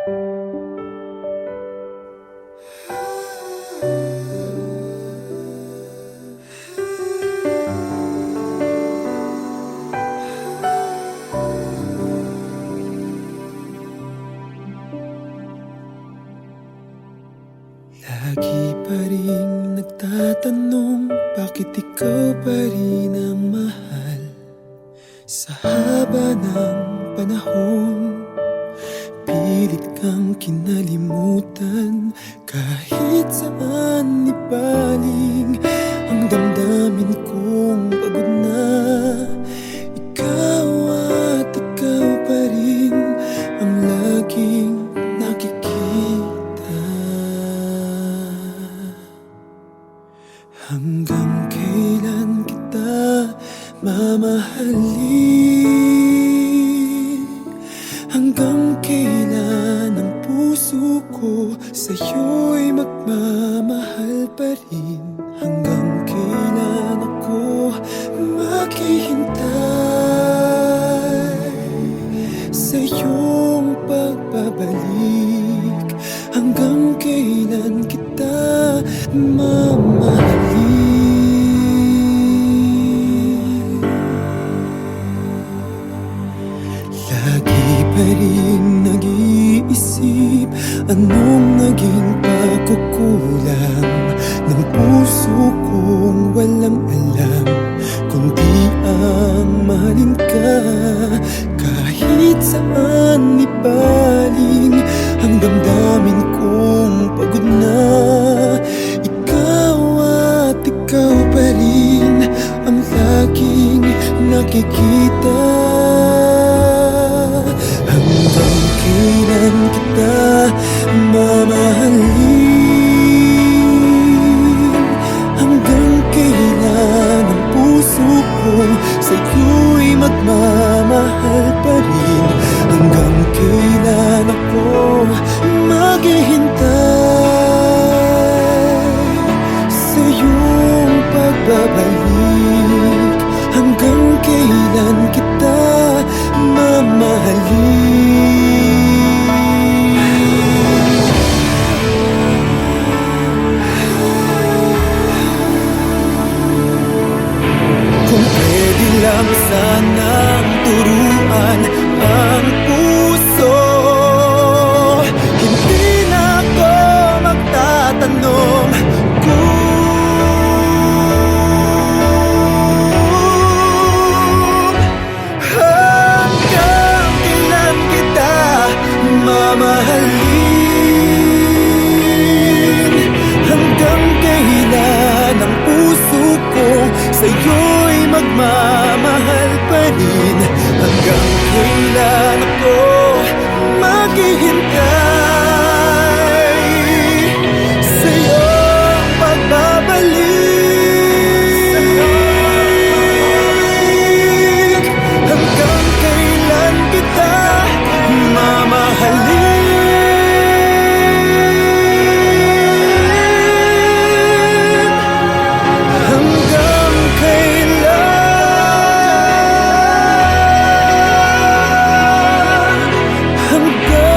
Lagi pa rin nagtatanong, bakit ikaw pa rin ang mahal? Sa haba ng panahon, pilit kang kinalimutan. Kahit saan ibaling ang damdamin kong pagod na, ikaw at ikaw pa rin ang laging nakikita. Hanggang kailan kita mamahalin? Hanggang kailan ang puso ko sa'yo'y magmamahal pa rin? Hanggang kailan ako maghihintay sa iyong pagbabalik? Hanggang kailan kita mamahalin? Lagi pa rin nag-iisip, anong naging pagkukulang ng puso kong walang alam, kundi ang mahalin ka. Kahit saan ibaling ang damdamin kong pagod na, ikaw at ikaw pa rin ang laging nakikita. Hanggang kailan kita mamahalin? Hanggang kailan ang puso ko sa'yo'y magmamahal pa rin? Hanggang kailan ako maghihintay sa iyong pagbabalik? Hanggang kailan kita mamahalin? Kung pwede lang sanang turuan ang puso, hindi na ako magtatanong mamahalin. Hanggang kailan ang puso ko sa'yo'y magmamahal pa rin? Hanggang kailan ako maghihintay sa iyong pagbabalik? Hanggang kailan kita mamahalin? Hanggang